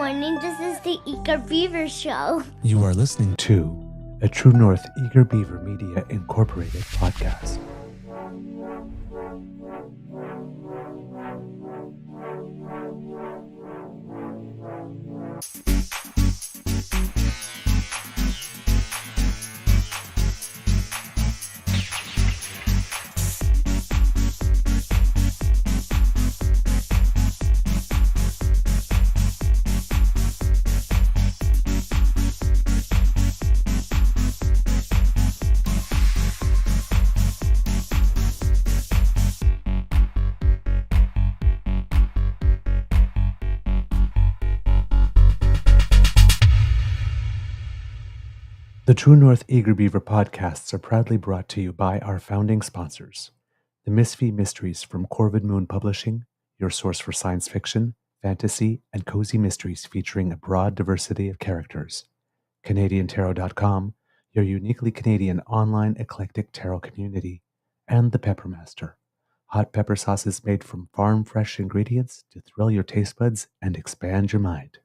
morning. This is the Eager Beaver Show. You are listening to a True North Eager Beaver Media Incorporated podcast. The True North Eager Beaver podcasts are proudly brought to you by our founding sponsors, the Misfit Mysteries from Corvid Moon Publishing, your source for science fiction, fantasy, and cozy mysteries featuring a broad diversity of characters, CanadianTarot.com, your uniquely Canadian online eclectic tarot community, and the Peppermaster, hot pepper sauces made from farm-fresh ingredients to thrill your taste buds and expand your mind.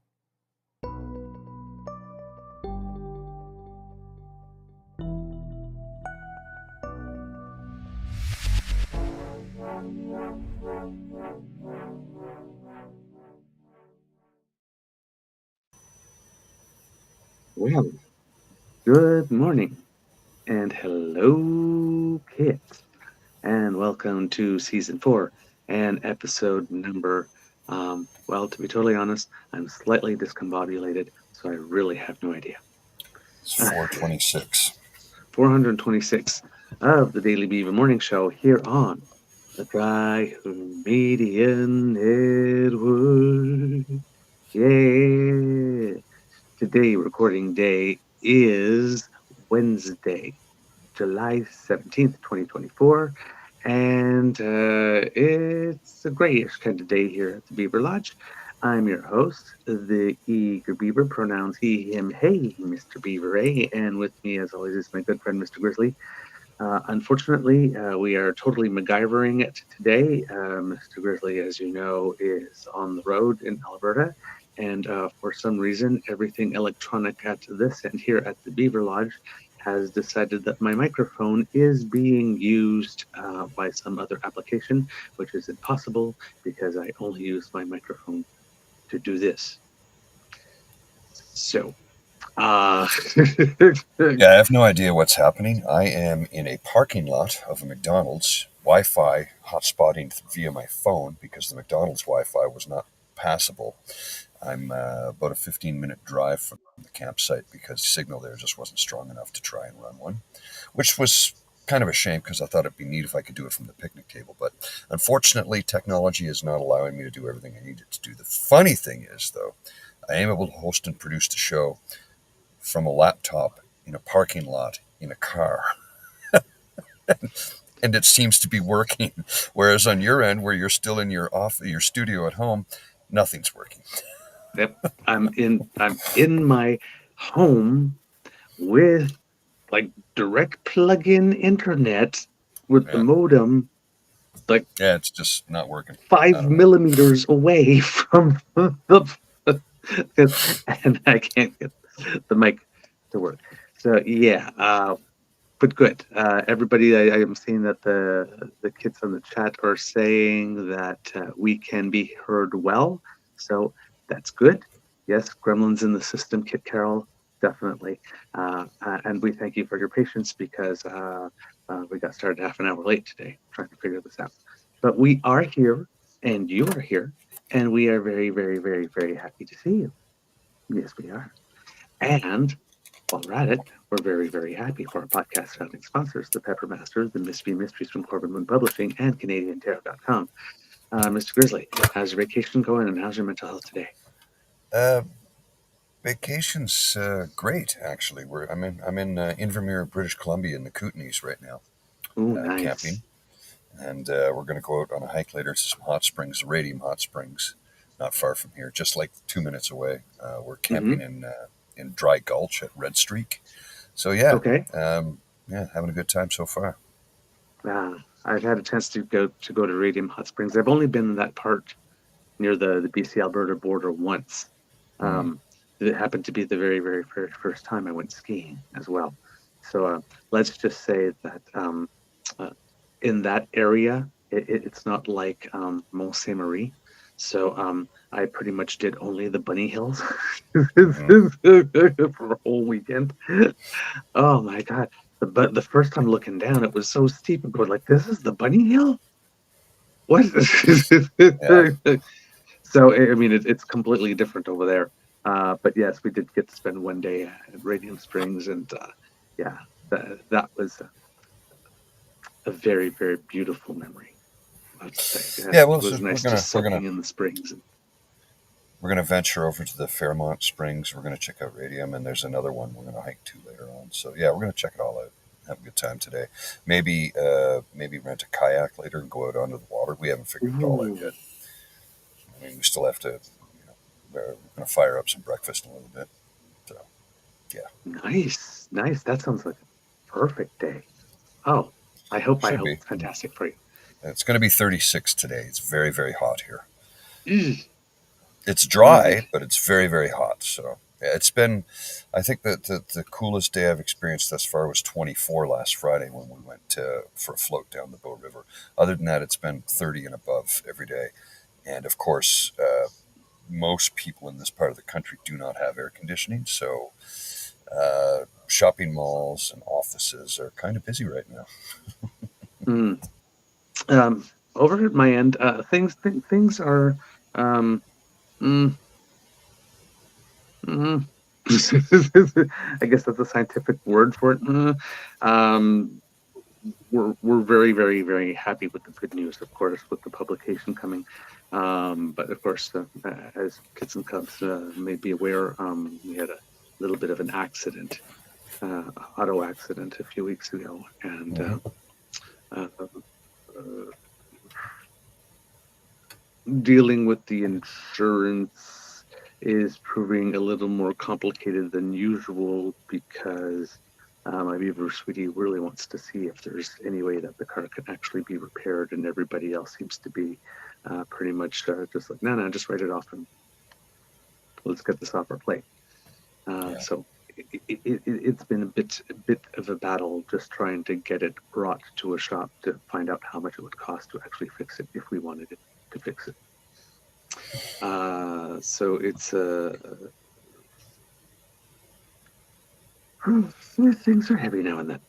Well, good morning, and hello, kids, and welcome to Season 4 and episode number, to be totally honest, I'm slightly discombobulated, so I really have no idea. It's 426. 426 of the Daily Beaver Morning Show here on the Tri-Median Network. Yeah! Today, recording day is Wednesday, July 17th, 2024, and it's a grayish kind of day here at the Beaver Lodge. I'm your host, the Eager Beaver, pronouns he, him, hey, Mr. Beaver, and with me, as always, is my good friend, Mr. Grizzly. Unfortunately, we are totally MacGyvering it today. Mr. Grizzly, as you know, is on the road in Alberta. And for some reason, everything electronic at this and here at the Beaver Lodge has decided that my microphone is being used by some other application, which is impossible because I only use my microphone to do this. So, Yeah, I have no idea what's happening. I am in a parking lot of a McDonald's, Wi-Fi hotspotting via my phone because the McDonald's Wi-Fi was not passable. I'm about a 15-minute drive from the campsite because the signal there just wasn't strong enough to try and run one, which was kind of a shame because I thought it'd be neat if I could do it from the picnic table. But unfortunately, technology is not allowing me to do everything I needed to do. The funny thing is, though, I am able to host and produce the show from a laptop in a parking lot in a car. And it seems to be working. Whereas on your end, where you're still in your studio at home, nothing's working. Yep, I'm in my home with like direct plug-in internet with the modem, it's just not working. 5 millimeters away from the and I can't get the mic to work. So yeah, but good. Everybody, I am seeing that the kids on the chat are saying that we can be heard well. So that's good. Yes, gremlins in the system, Kit Carroll, definitely. And we thank you for your patience because we got started half an hour late today trying to figure this out. But we are here and you are here and we are very, very, very, very happy to see you. Yes, we are. And while we're at it, we're very, very happy for our podcast founding sponsors, the Peppermaster, the Misfit Mysteries from Corvid Moon Publishing, and CanadianTarot.com. Mr. Grizzly, how's your vacation going and how's your mental health today? Vacation's great, actually. I'm in Ivermere, British Columbia, in the Kootenays right now. Ooh, nice. Camping, and we're going to go out on a hike later to some hot springs, Radium Hot Springs, not far from here, just like 2 minutes away. We're camping in Dry Gulch at Red Streak. So yeah, okay. Having a good time so far. I've had a chance to go to Radium Hot Springs. I've only been in that part near the BC Alberta border once. It happened to be the very, very first time I went skiing as well. So let's just say that in that area, it's not like Mont Saint Marie. So I pretty much did only the bunny hills for a whole weekend. Oh my God. But the first time looking down, it was so steep and going like, this is the bunny hill? What? So, I mean, it's completely different over there. But yes, we did get to spend one day at Radium Springs, and yeah, that was a very, very beautiful memory. I have to say. Yeah, It was nice just soaking in the springs. We're gonna venture over to the Fairmont Springs. We're gonna check out Radium, and there's another one we're gonna hike to later on. So yeah, we're gonna check it all out. Have a good time today. Maybe rent a kayak later and go out onto the water. We haven't figured it all out yet. I mean, we still have to. We're going to fire up some breakfast in a little bit. So, yeah. Nice. That sounds like a perfect day. Oh, I hope it's fantastic for you. It's going to be 36 today. It's very, very hot here. It's dry, but it's very, very hot. So yeah, it's been, I think that the coolest day I've experienced thus far was 24 last Friday when we went for a float down the Bow River. Other than that, it's been 30 and above every day. And of course, most people in this part of the country do not have air conditioning. So shopping malls and offices are kind of busy right now. Over at my end, things are I guess that's a scientific word for it. We're very, very, very happy with the good news, of course, with the publication coming. But of course, as Kids and Cubs may be aware, we had a little bit of an accident, auto accident a few weeks ago, and dealing with the insurance is proving a little more complicated than usual because my Beaver sweetie really wants to see if there's any way that the car can actually be repaired, and everybody else seems to be pretty much just like, no, just write it off and let's get this off our plate. So it's been a bit of a battle just trying to get it brought to a shop to find out how much it would cost to actually fix it if we wanted it to fix it. So it's things are heavy now and then.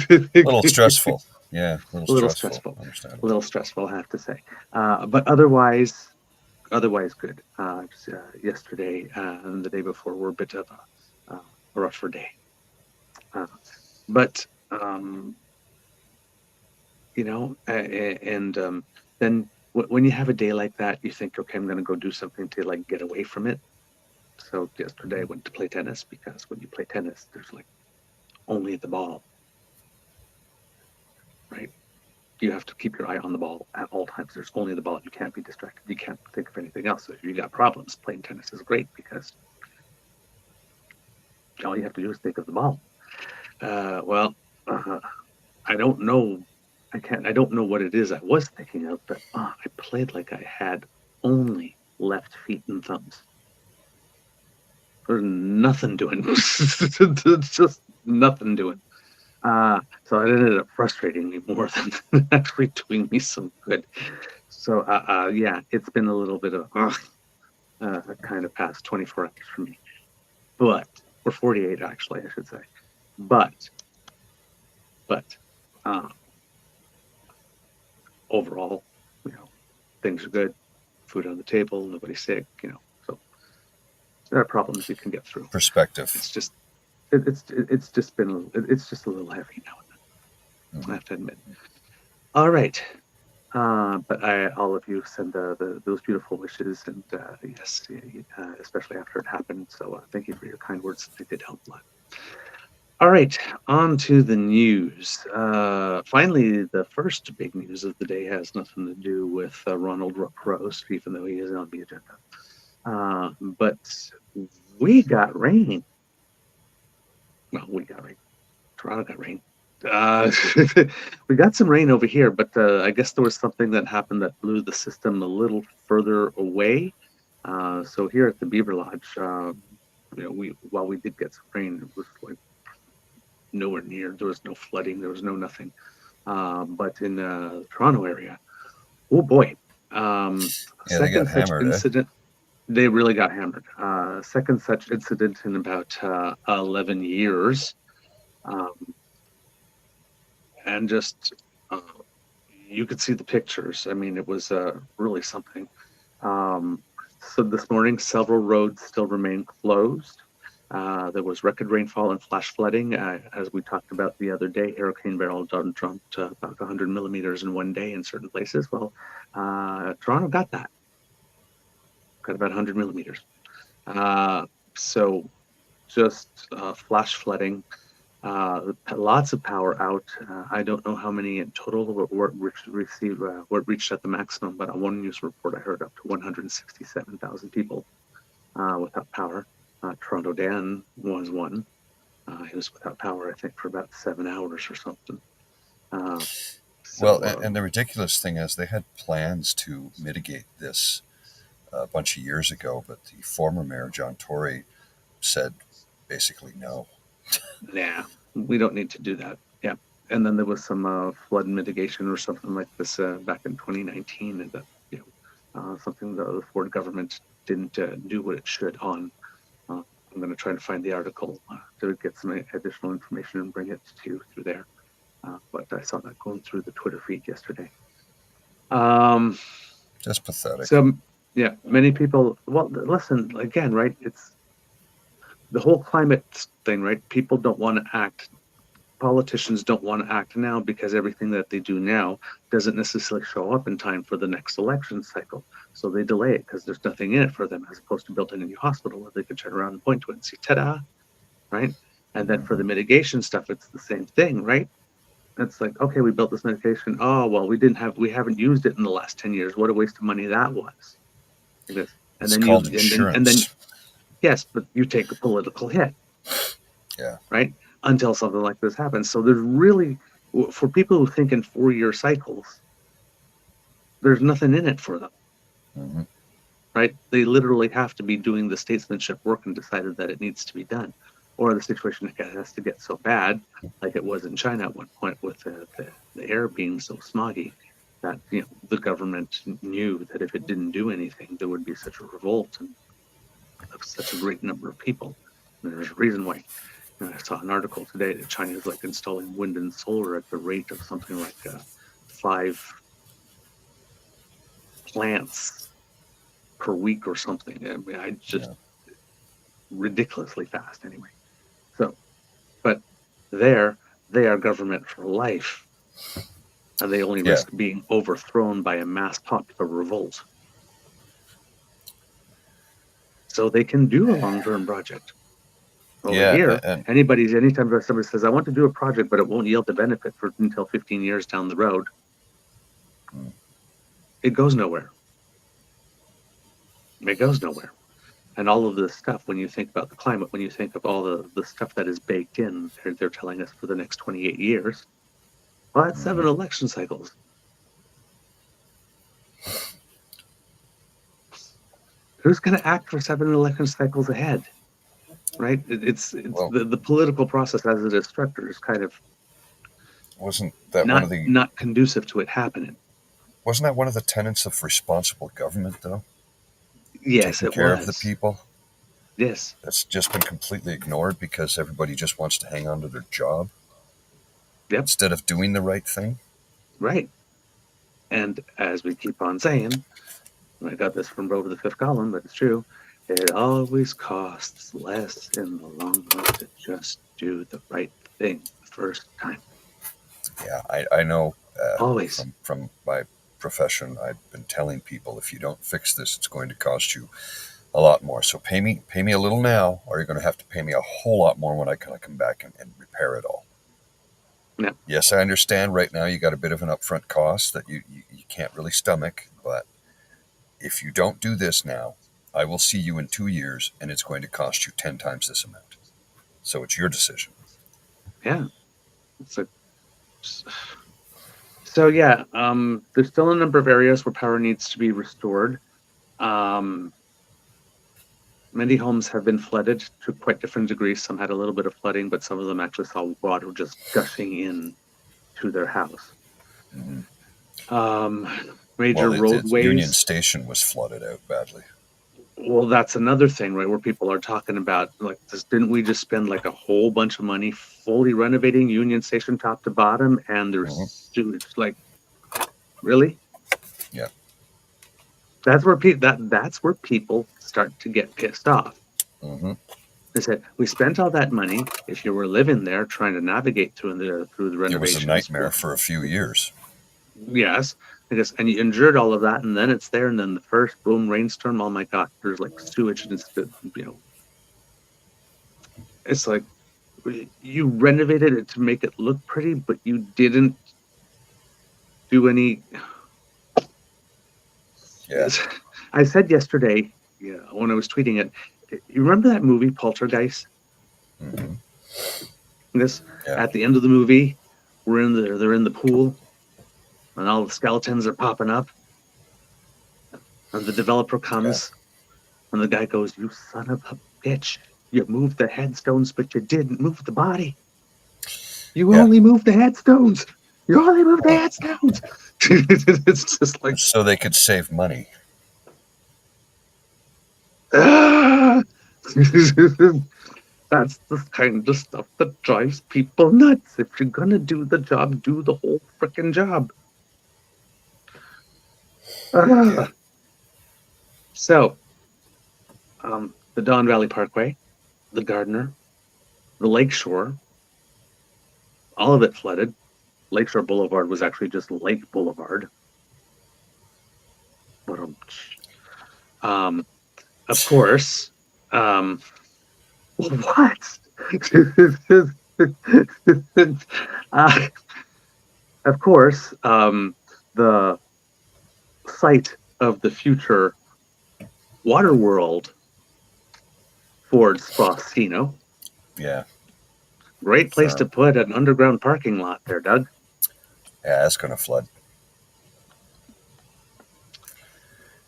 A little stressful. Yeah, a little stressful. A little stressful, I have to say. But otherwise good. Yesterday and the day before were a bit of a rougher day. But then when you have a day like that, you think, okay, I'm going to go do something to like get away from it. So yesterday I went to play tennis because when you play tennis, there's like only the ball, right? You have to keep your eye on the ball at all times. There's only the ball. You can't be distracted. You can't think of anything else. So if you got problems, playing tennis is great because all you have to do is think of the ball. I don't know. I don't know what it is I was thinking of, but I played like I had only left feet and thumbs. There's nothing doing. Just nothing doing. So it ended up frustrating me more than actually doing me some good. So yeah, it's been a little bit of kind of past 24 hours for me, or 48 actually, I should say. But overall, things are good. Food on the table, nobody's sick. So there are problems you can get through. Perspective. It's just a little heavy now and then. I have to admit. All right, but all of you send those beautiful wishes, and yes, especially after it happened. So thank you for your kind words. They did help a lot. All right, on to the news. Finally, the first big news of the day has nothing to do with Ronald Roast, even though he is on the agenda. But we got rain. Well, we got rain. Toronto got rain. We got some rain over here, but I guess there was something that happened that blew the system a little further away. So here at the Beaver Lodge, while we did get some rain, it was like nowhere near. There was no flooding. There was no nothing. But in the Toronto area, oh boy, Yeah, they got second such hammered, incident. They really got hammered. Second such incident in about 11 years. Um, and just you could see the pictures. I mean, it was really something. Um, so this morning, several roads still remain closed. There was record rainfall and flash flooding. As we talked about the other day, Hurricane Beryl jumped about 100 millimeters in one day in certain places. Well, Toronto got that. Got about 100 millimeters. So just flash flooding. Lots of power out. I don't know how many in total were reached at the maximum, but on one news report I heard up to 167,000 people without power. Toronto Dan was one. He was without power, I think, for about 7 hours or something. And the ridiculous thing is they had plans to mitigate this a bunch of years ago, but the former mayor, John Tory, said basically no. Nah, we don't need to do that. Yeah. And then there was some flood mitigation or something like this back in 2019, and that something the Ford government didn't do what it should on. I'm going to try to find the article to get some additional information and bring it to you through there. But I saw that going through the Twitter feed yesterday. Just pathetic. So, yeah, many people. Well, listen again, right? It's the whole climate thing, right? People don't want to act. Politicians don't want to act now because everything that they do now doesn't necessarily show up in time for the next election cycle. So they delay it because there's nothing in it for them, as opposed to building a new hospital where they could turn around and point to it and see, ta-da, right? And then for the mitigation stuff, it's the same thing, right? It's like, okay, we built this mitigation. Oh, well, we haven't used it in the last 10 years. What a waste of money that was. And it's called insurance. And then, yes, but you take a political hit. Yeah. Right? Until something like this happens. So there's really, for people who think in 4-year cycles, there's nothing in it for them. Mm-hmm. Right? They literally have to be doing the statesmanship work and decided that it needs to be done. Or the situation has to get so bad, like it was in China at one point with the air being so smoggy that the government knew that if it didn't do anything, there would be such a revolt and such a great number of people. And there's a reason why. I saw an article today that China is like installing wind and solar at the rate of something like 5 plants per week or something. I mean, ridiculously fast anyway. So, but they are government for life, and they only risk being overthrown by a mass popular revolt. So they can do a long-term project. Over here, anytime somebody says, I want to do a project, but it won't yield the benefit until 15 years down the road, it goes nowhere. It goes nowhere. And all of this stuff, when you think about the climate, when you think of all the stuff that is baked in, they're telling us for the next 28 years, well, that's 7 election cycles. Who's going to act for 7 election cycles ahead? Right? It's the political process as it is structured is kind of wasn't that not conducive to it happening. Wasn't that one of the tenets of responsible government, though? Yes, taking care of the people. Yes, that's just been completely ignored because everybody just wants to hang on to their job. Yep. Instead of doing the right thing. Right. And as we keep on saying, I got this from Over the Fifth Column, but it's true. It always costs less in the long run to just do the right thing the first time. Yeah, I know. Always. From my profession, I've been telling people if you don't fix this, it's going to cost you a lot more. So pay me a little now, or you're going to have to pay me a whole lot more when I kind of come back and repair it all. Yeah. Yes, I understand right now you got a bit of an upfront cost that you can't really stomach, but if you don't do this now, I will see you in 2 years, and it's going to cost you 10 times this amount. So it's your decision. Yeah. So yeah, there's still a number of areas where power needs to be restored. many homes have been flooded to quite different degrees. Some had a little bit of flooding, but some of them actually saw water just gushing in to their house. Mhm. Major Well, the Union roadways. Station was flooded out badly. Well, that's another thing, right? Where people are talking about like this. Didn't we just spend like a whole bunch of money fully renovating Union Station top to bottom, and there's Mhm. sewage? Like, really? Yeah. That's where that's where people start to get pissed off. Hmm. They said we spent all that money. If you were living there, trying to navigate through the It was a renovations, nightmare for a few years. yes, I guess, and you endured all of that, and then it's there, and then the first boom rainstorm. Oh my God, there's like sewage and it's like you renovated it to make it look pretty, but you didn't do any. Yeah. I said yesterday, when I was tweeting it, you remember that movie Poltergeist? Hmm. This Yeah. At the end of the movie, they're in the pool, and all the skeletons are popping up, and the developer comes, and the guy goes, "You son of a bitch! You moved the headstones, but you didn't move the body. You Yeah. only moved the headstones. You only moved the headstones." It's just like, So they could save money. ah! That's the kind of stuff that drives people nuts. If you're gonna do the job, do the whole freaking job. Ah. Yeah. So, the Don Valley Parkway, the Gardner, the Lakeshore, all of it flooded. Lakeshore Boulevard was actually just Lake Boulevard. Um, of course, what? Of course, the site of the future Water World Ford Spacino. Yeah. Great place to put an underground parking lot there, Doug. Yeah, that's going to flood.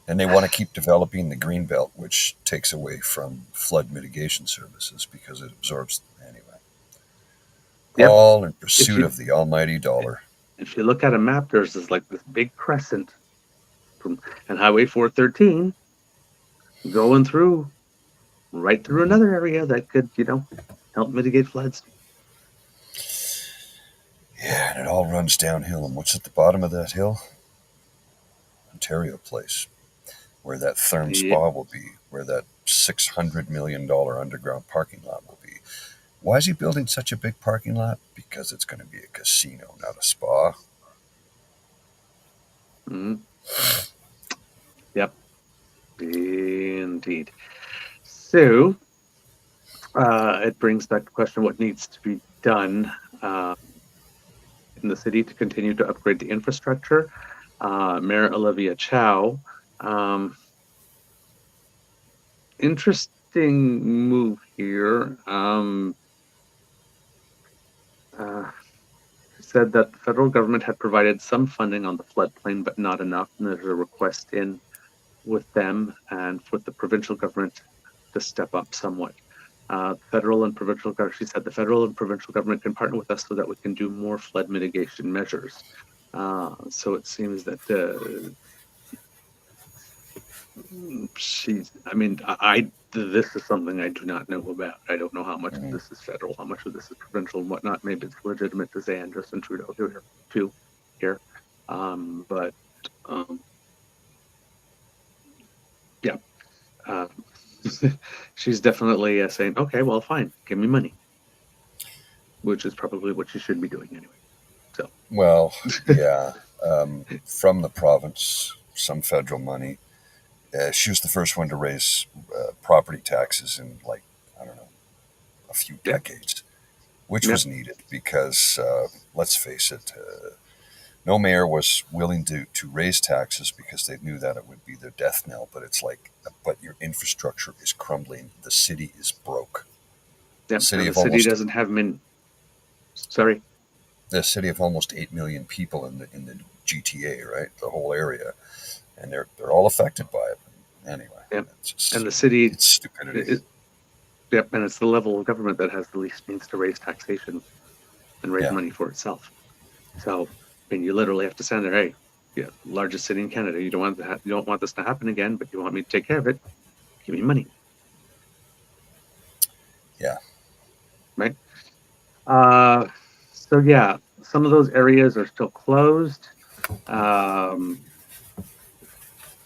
And they want to keep developing the green belt, which takes away from flood mitigation services because it absorbs anyway. Yep. All in pursuit of the almighty dollar. If you look at a map, there's like this big crescent and Highway 413 going through right through another area that could, help mitigate floods. Yeah, and it all runs downhill. And what's at the bottom of that hill? Ontario Place, where that Therm Spa will be, where that $600 million underground parking lot will be. Why is he building such a big parking lot? Because it's going to be a casino, not a spa. Mm-hmm. Yep. Indeed. So, it brings back the question, what needs to be done in the city to continue to upgrade the infrastructure? Mayor Olivia Chow, interesting move here. Said that the federal government had provided some funding on the floodplain, but not enough. And there's a request in with them and with the provincial government to step up somewhat. Federal and provincial government, she said, the federal and provincial government can partner with us so that we can do more flood mitigation measures. So it seems that this is something I do not know about. I don't know how much of this is federal, how much of this is provincial and whatnot. Maybe it's legitimate to say and Justin Trudeau here. She's definitely saying, okay, well, fine, give me money, which is probably what she should be doing anyway. So, well, yeah, from the province, some federal money. She was the first one to raise property taxes in, like, I don't know, a few decades, which was needed because, let's face it, no mayor was willing to raise taxes because they knew that it would be their death knell. But it's like, but your infrastructure is crumbling. The city is broke. The city doesn't have Sorry. The city of almost 8 million people in the GTA, right? The whole area. And they're all affected by it. Anyway, Yep. it's And the city, it's stupidity. yep, and it's the level of government that has the least means to raise taxation and raise Yeah. money for itself. So, I mean, you literally have to send there, hey, yeah, largest city in Canada, you don't want this to happen again, but you want me to take care of it. Give me money. Yeah. Right. So yeah, some of those areas are still closed.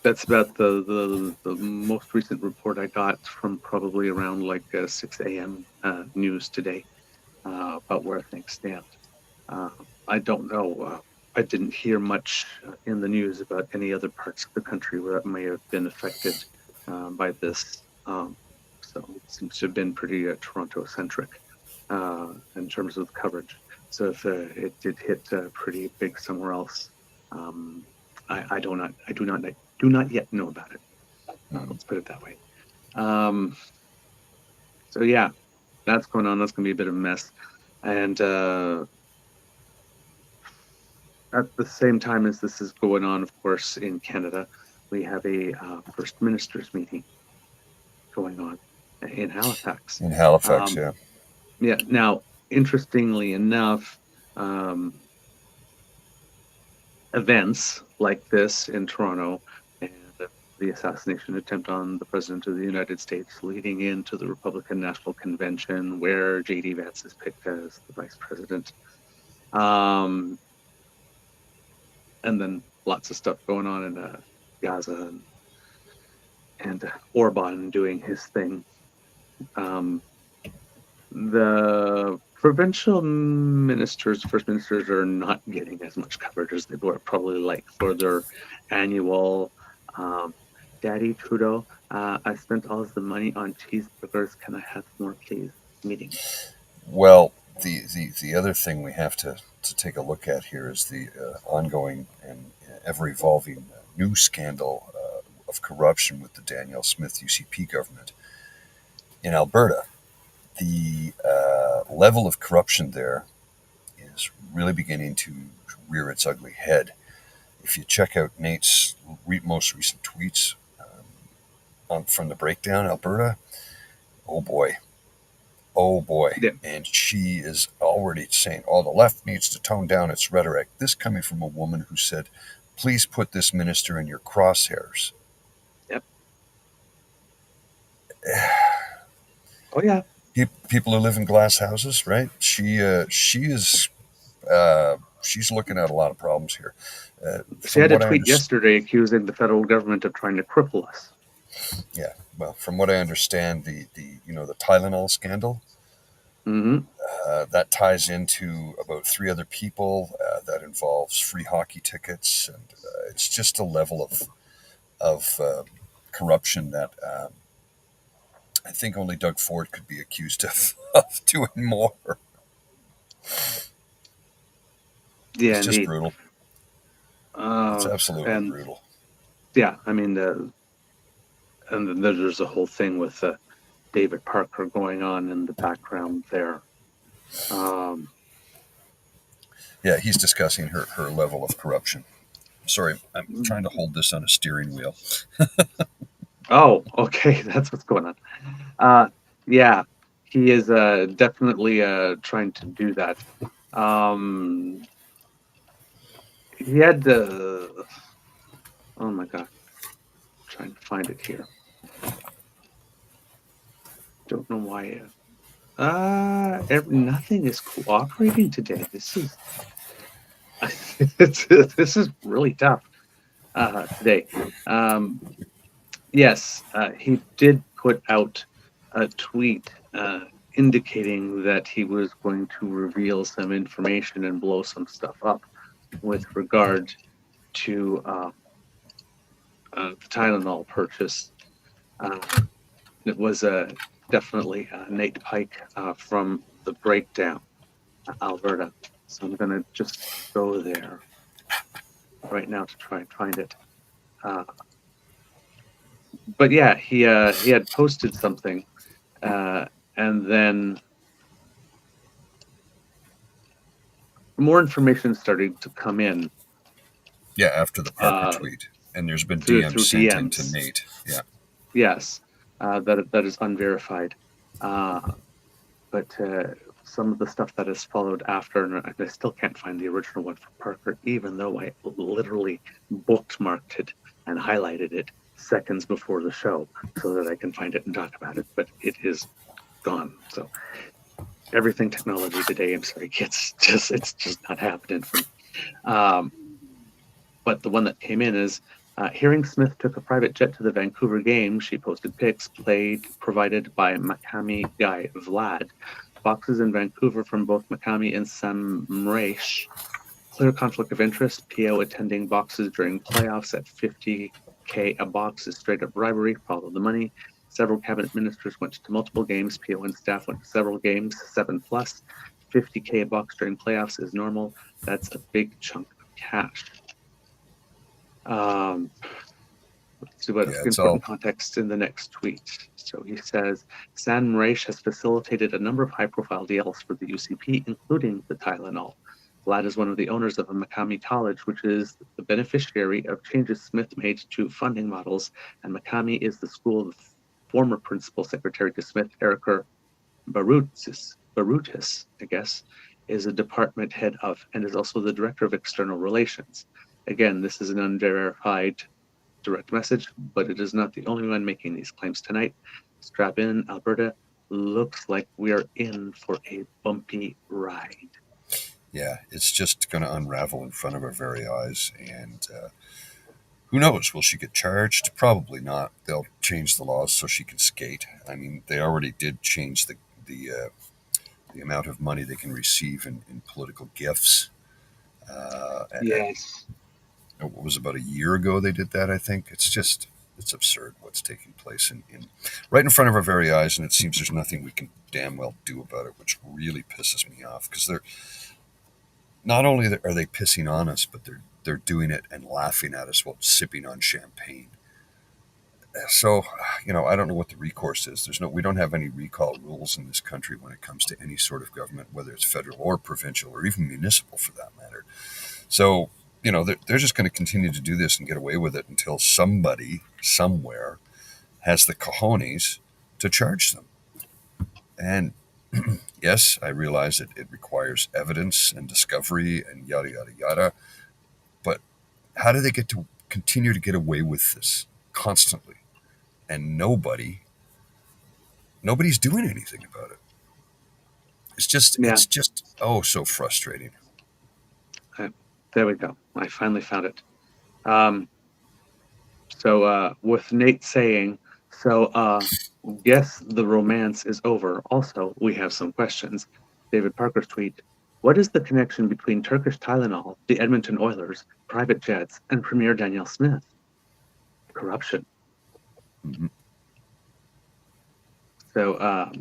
That's about the most recent report I got from probably around like 6 a.m. News today about where things stand. I don't know. I didn't hear much in the news about any other parts of the country where it may have been affected by this. So it seems to have been pretty Toronto-centric in terms of coverage. So if it did hit pretty big somewhere else, I do not yet know about it. Let's put it that way. So yeah, that's going on. That's going to be a bit of a mess. And at the same time as this is going on, of course, in Canada, we have a First Ministers meeting going on in Halifax. In Halifax, yeah. Yeah. Now, interestingly enough, events like this in Toronto and the assassination attempt on the President of the United States leading into the Republican National Convention where J.D. Vance is picked as the Vice President. And then lots of stuff going on in Gaza and Orban doing his thing. The provincial ministers, first ministers, are not getting as much coverage as they were probably like for their annual Daddy Trudeau, I spent all of the money on cheeseburgers. Can I have more, please? Meeting. Well, the other thing we have to take a look at here is the ongoing and ever-evolving new scandal of corruption with the Danielle Smith UCP government in Alberta. The level of corruption there is really beginning to rear its ugly head. If you check out Nate's most recent tweets from the Breakdown, Alberta, oh boy. Yeah. And she is already saying, the left needs to tone down its rhetoric. This coming from a woman who said, please put this minister in your crosshairs. Yep. Oh, yeah. People who live in glass houses, right? She's looking at a lot of problems here. She had a tweet yesterday accusing the federal government of trying to cripple us. Yeah, well, from what I understand, the Tylenol scandal, that ties into about 3 other people. That involves free hockey tickets, and it's just a level of corruption that I think only Doug Ford could be accused of doing more. Yeah, it's just brutal. It's absolutely brutal. Yeah, I mean, and then there's a whole thing with David Parker going on in the background there. Yeah, he's discussing her level of corruption. Sorry, I'm trying to hold this on a steering wheel. Oh, okay, that's what's going on. Yeah, he is definitely trying to do that. He had the... Oh my God. I'm trying to find it here. Don't know why. Nothing is cooperating today. This is this is really tough today. Yes, he did put out a tweet indicating that he was going to reveal some information and blow some stuff up with regard to the Tylenol purchase. It was definitely Nate Pike from the Breakdown, Alberta. So I'm going to just go there right now to try and find it. But yeah, he had posted something, and then more information started to come in. Yeah, after the Parker tweet. And there's been through DMs sent in DMs. to Nate. Yeah. Yes, that is unverified. But some of the stuff that has followed after, and I still can't find the original one for Parker, even though I literally bookmarked it and highlighted it seconds before the show so that I can find it and talk about it. But it is gone. So everything technology today, I'm sorry, it's just not happening for me. But the one that came in is hearing Smith took a private jet to the Vancouver game. She posted pics provided by Macami guy Vlad. Boxes in Vancouver from both Macami and Samresh. Clear conflict of interest. PO attending boxes during playoffs at $50K a box is straight up bribery. Follow the money. Several cabinet ministers went to multiple games. PO and staff went to several games, 7+. $50K a box during playoffs is normal. That's a big chunk of cash. Let's see what important context in the next tweet. So he says, San Maresh has facilitated a number of high-profile deals for the UCP, including the Tylenol. Vlad is one of the owners of a Macami College, which is the beneficiary of changes Smith made to funding models, and Macami is the school of former principal secretary to Smith, Erica Barutis, I guess, is a department head of, and is also the director of external relations. Again, this is an unverified direct message, but it is not the only one making these claims tonight. Strap in, Alberta. Looks like we are in for a bumpy ride. Yeah, it's just going to unravel in front of our very eyes. And who knows? Will she get charged? Probably not. They'll change the laws so she can skate. I mean, they already did change the amount of money they can receive in political gifts. Yes. It was about a year ago they did that, I think. It's absurd what's taking place in right in front of our very eyes, and it seems there's nothing we can damn well do about it, which really pisses me off, because they're not only are they pissing on us, but they're doing it and laughing at us while sipping on champagne. So, I don't know what the recourse is. We don't have any recall rules in this country when it comes to any sort of government, whether it's federal or provincial or even municipal for that matter. So, they're just going to continue to do this and get away with it until somebody somewhere has the cojones to charge them. And yes, I realize that it requires evidence and discovery and yada, yada, yada. But how do they get to continue to get away with this constantly? And nobody's doing anything about it. It's just so frustrating. There we go. I finally found it. So with Nate saying, guess the romance is over. Also, we have some questions. David Parker's tweet, what is the connection between Turkish Tylenol, the Edmonton Oilers, private jets, and Premier Danielle Smith? Corruption. Mm-hmm. So,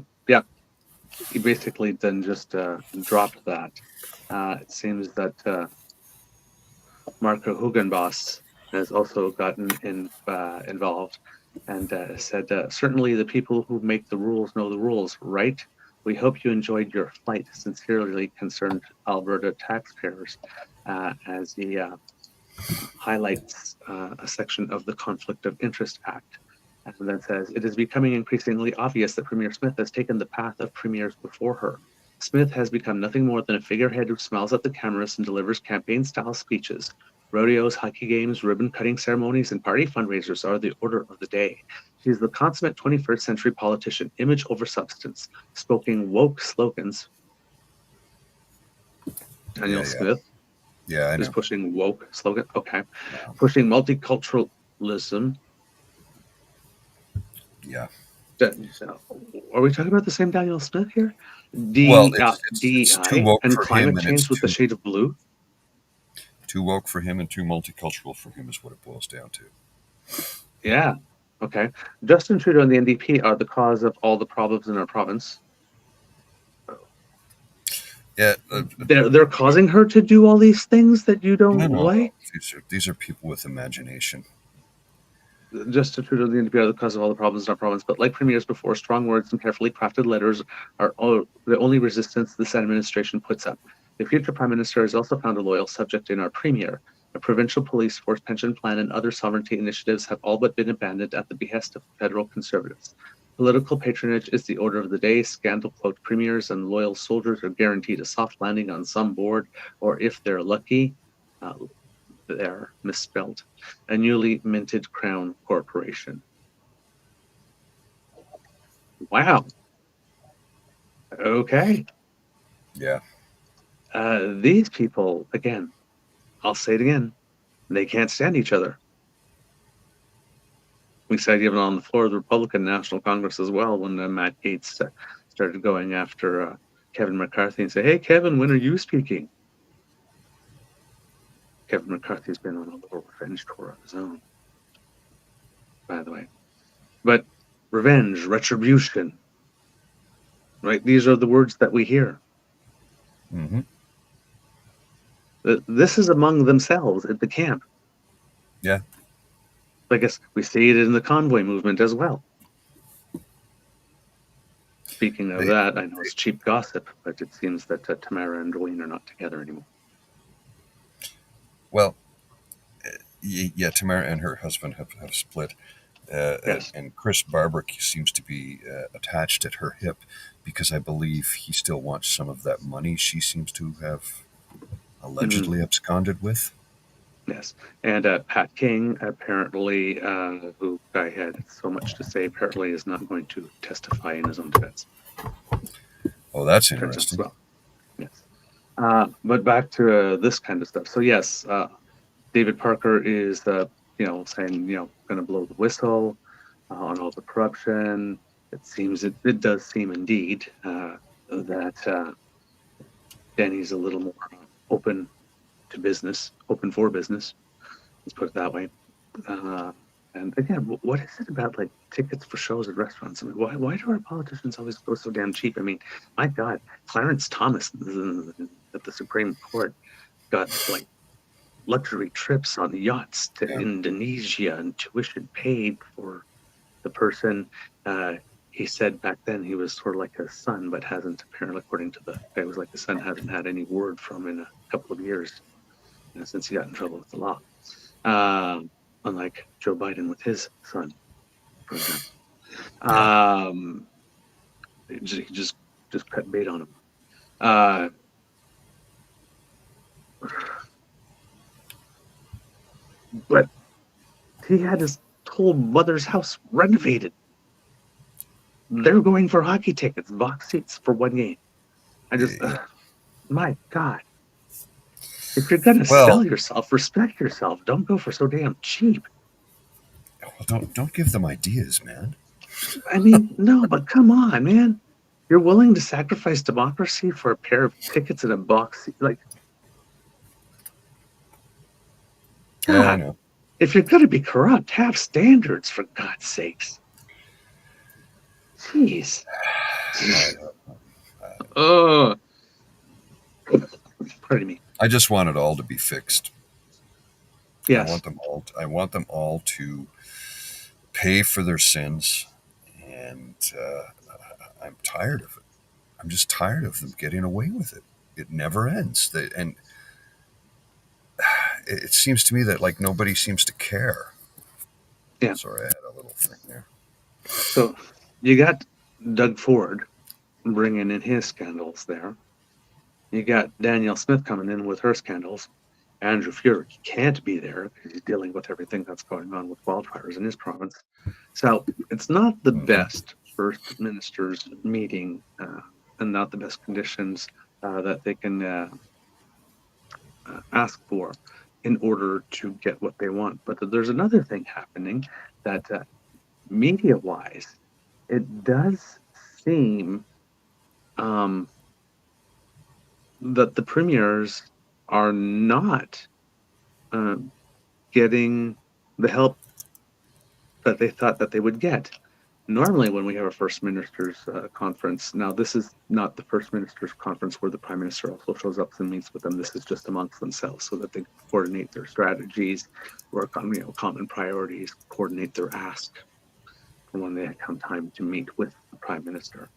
he basically then just dropped that. It seems that Marco Hugenboss has also gotten involved and said, certainly the people who make the rules know the rules, right? We hope you enjoyed your flight. Sincerely concerned Alberta taxpayers, as he highlights a section of the Conflict of Interest Act. And then says, it is becoming increasingly obvious that Premier Smith has taken the path of premiers before her. Smith has become nothing more than a figurehead who smiles at the cameras and delivers campaign-style speeches. Rodeos, hockey games, ribbon-cutting ceremonies, and party fundraisers are the order of the day. She is the consummate 21st century politician, image over substance, spoken woke slogans. Danielle Smith is pushing woke slogan. Okay. Yeah. Pushing multiculturalism. Yeah. Are we talking about the same Danielle Smith here? It's too woke and for climate him, change with the shade of blue? Too woke for him and too multicultural for him is what it boils down to. Yeah. Okay. Justin Trudeau and the NDP are the cause of all the problems in our province. Yeah. They're causing her to do all these things that you don't like? These are people with imagination. Justin Trudeau and the NDP are the cause of all the problems in our province, but like premiers before, strong words and carefully crafted letters are the only resistance this administration puts up. The future Prime Minister has also found a loyal subject in our Premier. A provincial police force, pension plan, and other sovereignty initiatives have all but been abandoned at the behest of federal conservatives. Political patronage is the order of the day. Scandal-cloaked premiers and loyal soldiers are guaranteed a soft landing on some board, or if they're lucky, they're misspelled, a newly minted crown corporation. Wow. Okay. Yeah. These people, again, I'll say it again, they can't stand each other. We said even on the floor of the Republican National Congress as well when Matt Gaetz started going after Kevin McCarthy and say, "Hey, Kevin, when are you speaking?" Kevin McCarthy's been on a little revenge tour of his own, by the way. But revenge, retribution, right? These are the words that we hear. Mm-hmm. This is among themselves at the camp. Yeah. I guess we see it in the convoy movement as well. Speaking of that, I know it's cheap gossip, but it seems that Tamara and Dwayne are not together anymore. Well, yeah, Tamara and her husband have split. Yes. And Chris Barber seems to be attached at her hip because I believe he still wants some of that money she seems to have allegedly absconded with. Yes. And Pat King, apparently, who I had so much to say, apparently is not going to testify in his own defense. Oh, that's interesting. Well, yes. But back to this kind of stuff. So, yes, David Parker is, saying, going to blow the whistle on all the corruption. It does seem indeed that Danny's a little more open for business. Let's put it that way. And again, what is it about like tickets for shows at restaurants? I mean, why do our politicians always go so damn cheap? I mean, my God, Clarence Thomas at the Supreme Court got like luxury trips on yachts to Indonesia and tuition paid for the person. He said back then he was sort of like a son, but hasn't apparently, according to the guy, was like a son, hasn't had any word from in a couple of years since he got in trouble with the law. Unlike Joe Biden with his son, for example. He just cut bait on him. But he had his whole mother's house renovated. They're going for hockey tickets, box seats for one game. My God. If you're going to sell yourself, respect yourself. Don't go for so damn cheap. Well, don't give them ideas, man. I mean, no, but come on, man. You're willing to sacrifice democracy for a pair of tickets and a box seat? Like, God, yeah, I know. If you're going to be corrupt, have standards, for God's sakes. Jeez. Oh. Pardon me. I just want it all to be fixed. Yes. I want them all to pay for their sins, and I'm tired of it. I'm just tired of them getting away with it. It never ends. And it seems to me that like nobody seems to care. Yeah. Sorry, I had a little thing there. So you got Doug Ford bringing in his scandals there. You got Danielle Smith coming in with her scandals. Andrew Furek can't be there because he's dealing with everything that's going on with wildfires in his province. So it's not the best first minister's meeting and not the best conditions that they can ask for in order to get what they want. But there's another thing happening that media-wise, it does seem that the premiers are not getting the help that they thought that they would get. Normally, when we have a First Minister's conference, now this is not the First Minister's conference where the Prime Minister also shows up and meets with them. This is just amongst themselves so that they coordinate their strategies, work on common priorities, coordinate their ask for when they come time to meet with the Prime Minister.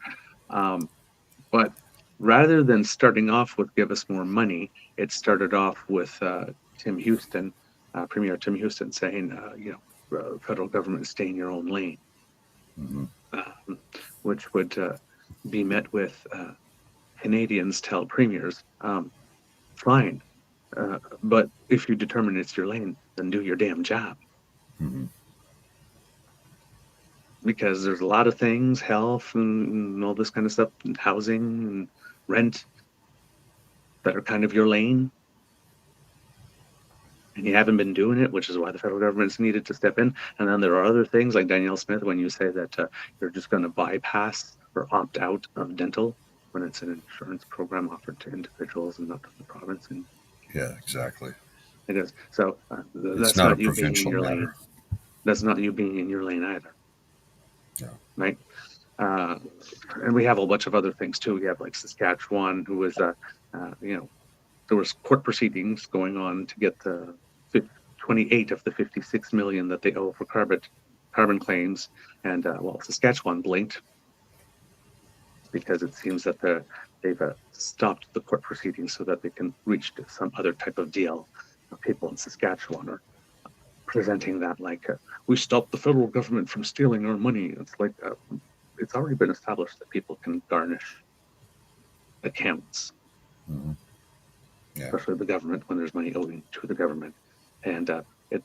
But rather than starting off with give us more money, it started off with Tim Houston, Premier Tim Houston, saying, federal government stay in your own lane, which would be met with Canadians tell premiers, fine, but if you determine it's your lane, then do your damn job. Because there's a lot of things, health and all this kind of stuff, and housing and rent, that are kind of your lane. And you haven't been doing it, which is why the federal government's needed to step in. And then there are other things like Danielle Smith, when you say that you're just going to bypass or opt out of dental when it's an insurance program offered to individuals and not to the province. And yeah, exactly. it is. So that's not not a you being in provincial your matter. lane. That's not you being in your lane either. Yeah. Right. And we have a bunch of other things too. We have like Saskatchewan, who was, there was court proceedings going on to get the 28 of the 56 million that they owe for carbon claims, and Saskatchewan blinked because it seems that they've stopped the court proceedings so that they can reach some other type of deal. People in Saskatchewan are presenting that like we stopped the federal government from stealing our money. It's like it's already been established that people can garnish accounts, especially the government, when there's money owing to the government. And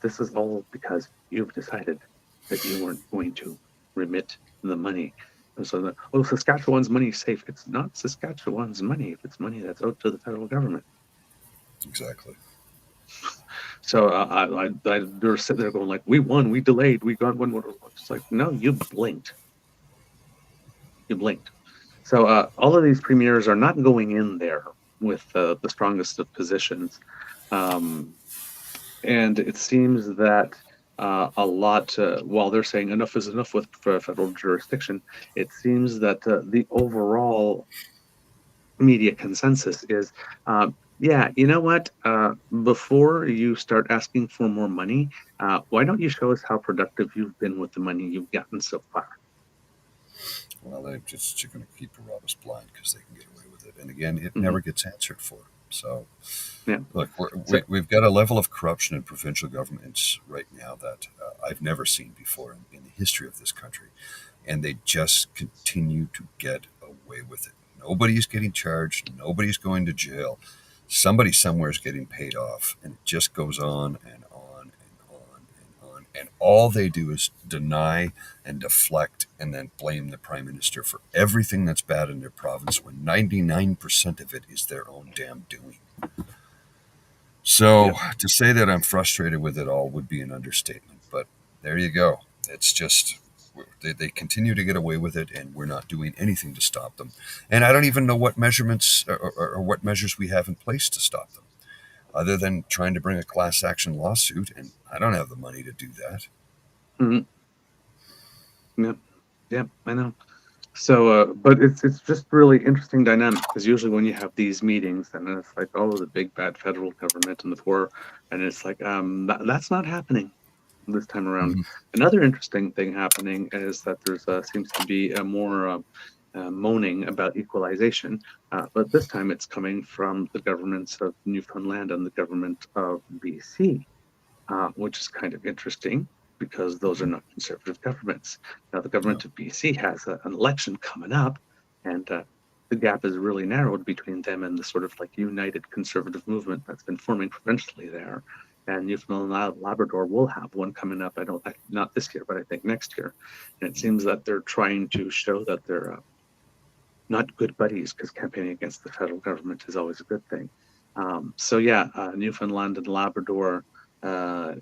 this is all because you've decided that you weren't going to remit the money. And so, Saskatchewan's money is safe. It's not Saskatchewan's money. It's money that's owed to the federal government. Exactly. So they're sitting there going like, we won, we delayed, we got one more. It's like, no, you blinked. You blinked. So all of these premiers are not going in there with the strongest of positions. And it seems that a lot, while they're saying enough is enough with federal jurisdiction, it seems that the overall media consensus is, yeah, you know what? Before you start asking for more money, why don't you show us how productive you've been with the money you've gotten so far? Well, they're going to keep a Roberts blind because they can get away with it. And again, it never gets answered for. So, yeah. Look, we've got a level of corruption in provincial governments right now that I've never seen before in the history of this country. And they just continue to get away with it. Nobody's getting charged. Nobody's going to jail. Somebody somewhere is getting paid off. And it just goes on and on and on and on. And all they do is deny and deflect and then blame the prime minister for everything that's bad in their province when 99% of it is their own damn doing. So to say that I'm frustrated with it all would be an understatement. But there you go. It's just... They continue to get away with it, and we're not doing anything to stop them. And I don't even know what measurements or what measures we have in place to stop them, other than trying to bring a class action lawsuit, and I don't have the money to do that. Yeah, I know. So, but it's just really interesting dynamic, because usually when you have these meetings, and it's like, oh, the big bad federal government and the poor, and it's like that's not happening this time around. Another interesting thing happening is that there's seems to be a more moaning about equalization, but this time it's coming from the governments of Newfoundland and the government of BC, which is kind of interesting because those are not conservative governments. Now the government of BC has an election coming up, and the gap is really narrowed between them and the sort of like united conservative movement that's been forming provincially there. And Newfoundland and Labrador will have one coming up. Not this year, but I think next year. And it seems that they're trying to show that they're not good buddies, because campaigning against the federal government is always a good thing. Newfoundland and Labrador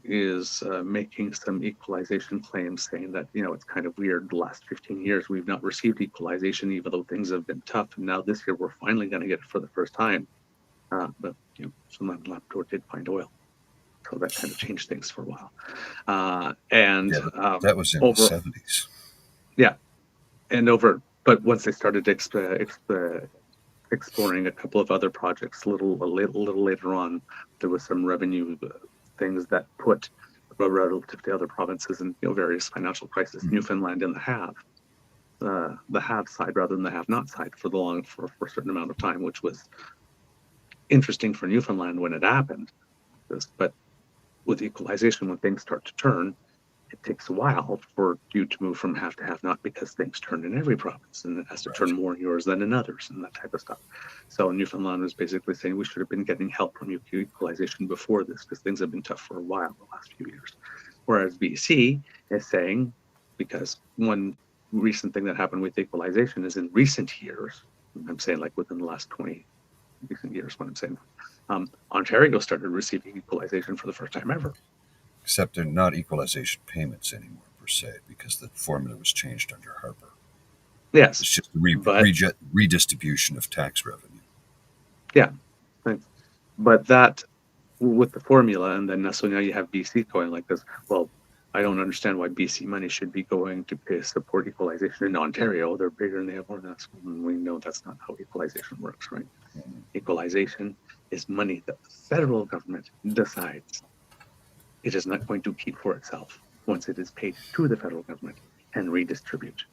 is making some equalization claims, saying that, it's kind of weird. The last 15 years, we've not received equalization, even though things have been tough. And now this year, we're finally going to get it for the first time. But Newfoundland and Labrador did find oil. So that kind of changed things for a while. That was in the 70s. Yeah. But once they started exploring a couple of other projects, a little later on, there was some revenue things that put, relative to other provinces and various financial crises, Newfoundland in the have side rather than the have not side for a certain amount of time, which was interesting for Newfoundland when it happened. But with equalization, when things start to turn, it takes a while for you to move from have to have not, because things turn in every province and it has to turn more in yours than in others and that type of stuff. So Newfoundland was basically saying we should have been getting help from equalization before this, because things have been tough for a while the last few years. Whereas BC is saying, because one recent thing that happened with equalization is in recent years, I'm saying like within the last 20 recent years, what I'm saying, Ontario started receiving equalization for the first time ever. Except they're not equalization payments anymore, per se, because the formula was changed under Harper. Yes. It's just redistribution of tax revenue. Yeah. But that, with the formula, and then so now you have BC going like this. Well, I don't understand why BC money should be going to support equalization in Ontario. They're bigger and they have more than us. We know that's not how equalization works, right? Equalization is money that the federal government decides it is not going to keep for itself once it is paid to the federal government and redistribute.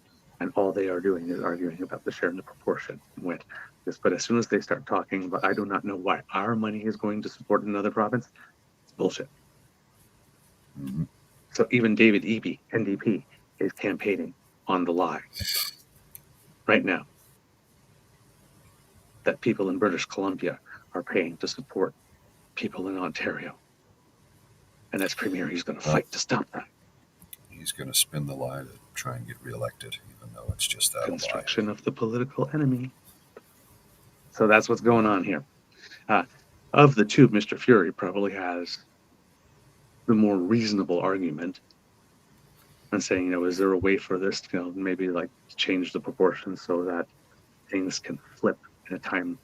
And all they are doing is arguing about the share and the proportion with this. But as soon as they start talking about, I do not know why our money is going to support another province, it's bullshit. Mm-hmm. So even David Eby, NDP, is campaigning on the lie right now that people in British Columbia are paying to support people in Ontario. And as Premier, he's going to fight to stop that. He's going to spin the lie to try and get reelected, even though it's just that construction of the political enemy. So that's what's going on here. Of the two, Mr. Fury probably has the more reasonable argument and saying, is there a way for this to, maybe like change the proportions so that things can flip in a time,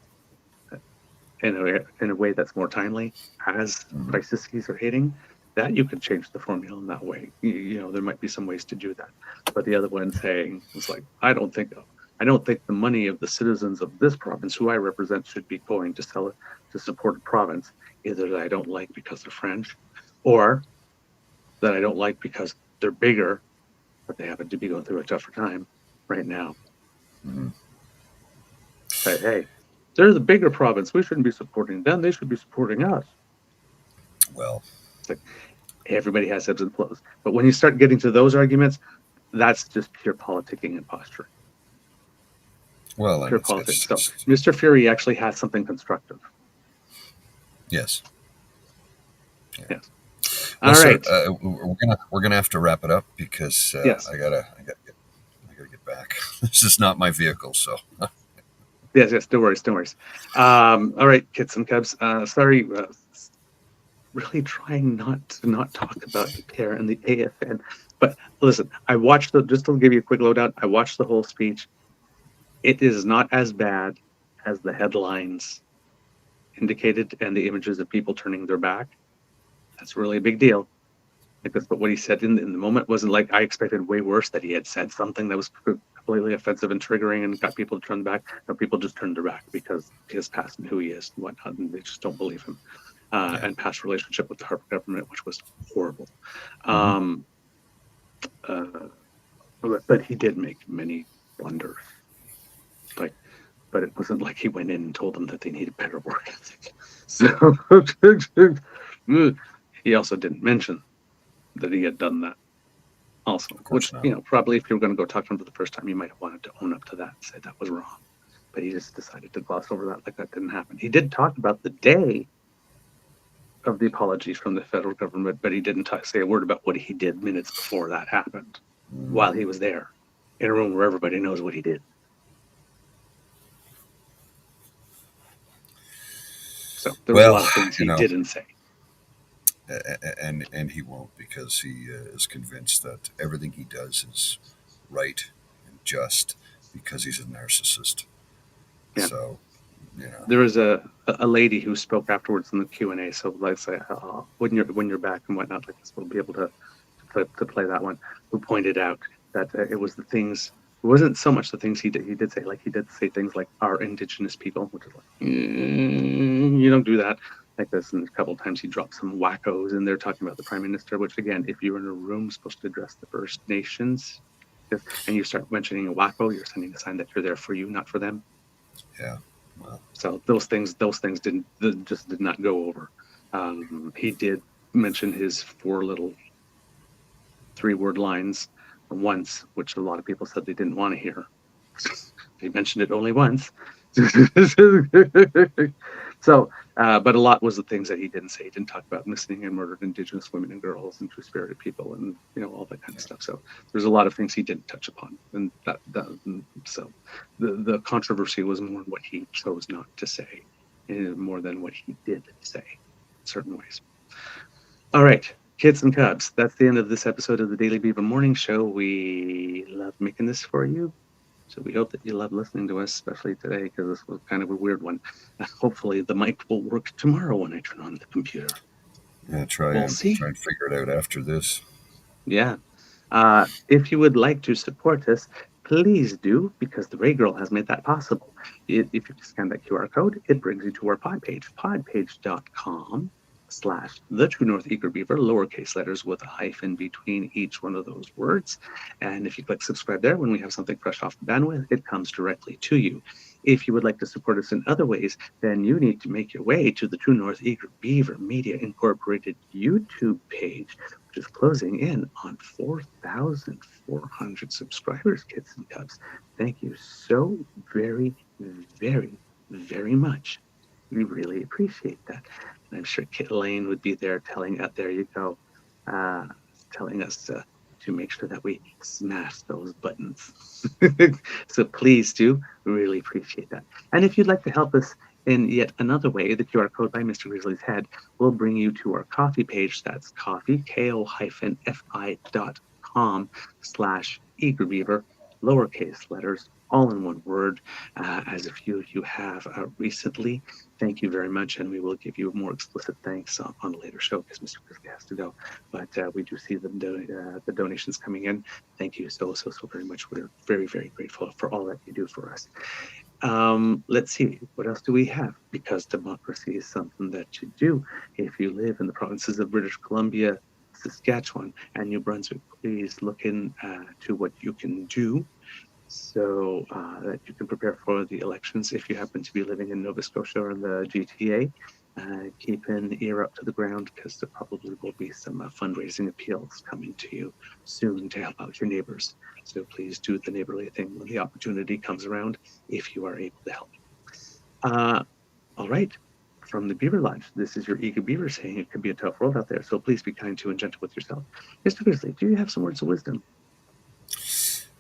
in a way that's more timely as crises are hitting? That you could change the formula in that way. There might be some ways to do that. But the other one saying was like, I don't think the money of the citizens of this province, who I represent, should be going to support a province either that I don't like because they're French, or that I don't like because they're bigger, but they happen to be going through a tougher time right now. Mm-hmm. Hey, they're the bigger province. We shouldn't be supporting them. They should be supporting us. Well, it's like everybody has ebbs and flows. But when you start getting to those arguments, that's just pure politicking and posturing. Well, pure politics. So Mr. Fury actually has something constructive. Yes. Yeah. Yes. Well, all right. So, we're gonna have to wrap it up because yes. I gotta get back. This is not my vehicle, so. Yes. No worries. All right, kids and cubs. Sorry. Really trying not to talk about the CARE and the AFN. But listen, just to give you a quick lowdown, I watched the whole speech. It is not as bad as the headlines indicated and the images of people turning their back. That's really a big deal. But what he said in the moment wasn't like I expected. Way worse, that he had said something that was completely offensive and triggering and got people to turn back. No, people just turned their back because his past and who he is and whatnot, and they just don't believe him. And past relationship with the Harper government, which was horrible. But he did make many blunders. But it wasn't like he went in and told them that they needed better work ethic. So he also didn't mention that he had done that. Also, which probably if you were going to go talk to him for the first time, you might have wanted to own up to that and say that was wrong. But he just decided to gloss over that like that didn't happen. He did talk about the day of the apology from the federal government, but he didn't say a word about what he did minutes before that happened, while he was there in a room where everybody knows what he did. So there were a lot of things he didn't say. And he won't, because he is convinced that everything he does is right and just because he's a narcissist. Yeah. So, there was a lady who spoke afterwards in the Q&A. So let's say when you're back and whatnot, like this, we'll be able to play that one. Who pointed out that it was the things. It wasn't so much the things he did say. Like he did say things like our Indigenous people, which is like you don't do that. Like this, and a couple of times he dropped some wackos in there talking about the Prime Minister. Which again, if you're in a room supposed to address the First Nations, and you start mentioning a wacko, you're sending a sign that you're there for you, not for them. Yeah. Well. So those things did not go over. He did mention his 4 little 3-word lines once, which a lot of people said they didn't want to hear. He mentioned it only once. So, but a lot was the things that he didn't say. He didn't talk about missing and murdered Indigenous women and girls and two-spirited people and all that kind of stuff. So there's a lot of things he didn't touch upon, and so the controversy was more in what he chose not to say, more than what he did say, in certain ways. All right, kids and cubs, that's the end of this episode of the Daily Beaver Morning Show. We love making this for you. So we hope that you love listening to us, especially today, because this was kind of a weird one. Hopefully the mic will work tomorrow when I turn on the computer. Yeah, try and figure it out after this. Yeah. If you would like to support us, please do, because the Ray Girl has made that possible. If you scan that QR code, it brings you to our pod page, podpage.com/The True North Eager Beaver, lowercase letters with a hyphen between each one of those words. And if you click subscribe there, when we have something fresh off the bandwidth, it comes directly to you. If you would like to support us in other ways, then you need to make your way to the True North Eager Beaver Media Incorporated YouTube page, which is closing in on 4,400 subscribers, kids and cubs. Thank you so very, very, very much. We really appreciate that. And I'm sure Kit Lane would be there telling us to make sure that we smash those buttons. So please do. We really appreciate that. And if you'd like to help us in yet another way, the QR code by Mr. Grizzly's head will bring you to our Coffee page. That's coffee, ko-fi.com/eagerbeaver, lowercase letters, all in one word, as a few of you have recently. Thank you very much, and we will give you more explicit thanks on a later show because Mr. Grizzly has to go. But we do see the donations coming in. Thank you so very much. We're very, very grateful for all that you do for us. Let's see, what else do we have? Because democracy is something that you do. If you live in the provinces of British Columbia, Saskatchewan, and New Brunswick, please look into what you can do so that you can prepare for the elections. If you happen to be living in Nova Scotia or the GTA, keep an ear up to the ground because there probably will be some fundraising appeals coming to you soon to help out your neighbors. So please do the neighborly thing when the opportunity comes around, if you are able to help. All right. From the Beaver Lodge, this is your Eager Beaver saying it can be a tough world out there, so please be kind to and gentle with yourself. Mr. Grizzly, do you have some words of wisdom?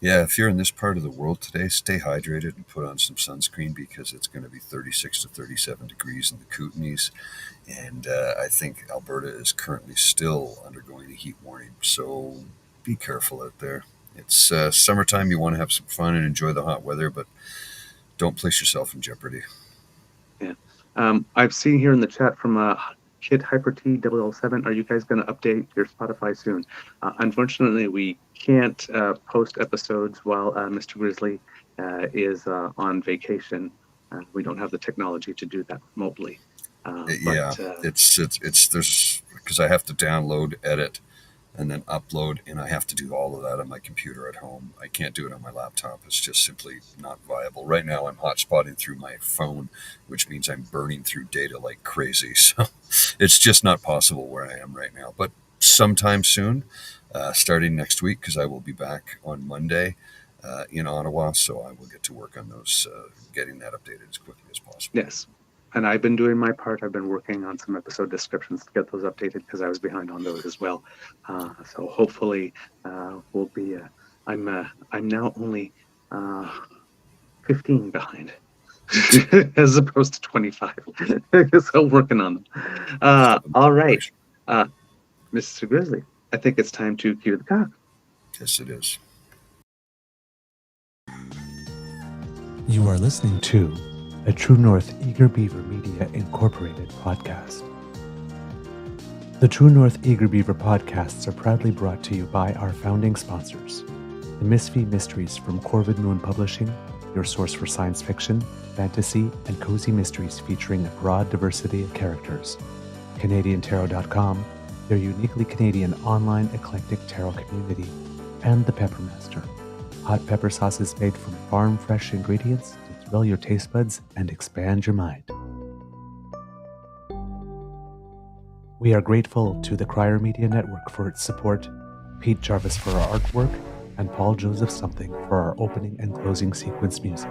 Yeah, if you're in this part of the world today, stay hydrated and put on some sunscreen because it's going to be 36 to 37 degrees in the Kootenays. And I think Alberta is currently still undergoing a heat warning. So be careful out there. It's summertime. You want to have some fun and enjoy the hot weather, but don't place yourself in jeopardy. Yeah. I've seen here in the chat from Kid Hyper T 007. Are you guys going to update your Spotify soon? Unfortunately, we can't post episodes while Mr. Grizzly is on vacation. We don't have the technology to do that remotely. It's there's because I have to download, edit, and then upload, and I have to do all of that on my computer at home. I can't do it on my laptop. It's just simply not viable. Right now, I'm hotspotting through my phone, which means I'm burning through data like crazy. So it's just not possible where I am right now. But sometime soon, starting next week, because I will be back on Monday in Ottawa, so I will get to work on those, getting that updated as quickly as possible. Yes. And I've been doing my part. I've been working on some episode descriptions to get those updated because I was behind on those as well. So hopefully we'll be. I'm now only 15 behind, as opposed to 25. So working on them. All right, Mr. Grizzly. I think it's time to cue the cock. Yes, it is. You are listening to a True North Eager Beaver Media Incorporated podcast. The True North Eager Beaver podcasts are proudly brought to you by our founding sponsors, the Misfit Mysteries from Corvid Moon Publishing, your source for science fiction, fantasy, and cozy mysteries featuring a broad diversity of characters, CanadianTarot.com, their uniquely Canadian online eclectic tarot community, and the Peppermaster, hot pepper sauces made from farm-fresh ingredients to thrill your taste buds and expand your mind. We are grateful to the Crier Media Network for its support, Pete Jarvis for our artwork, and Paul Joseph Something for our opening and closing sequence music.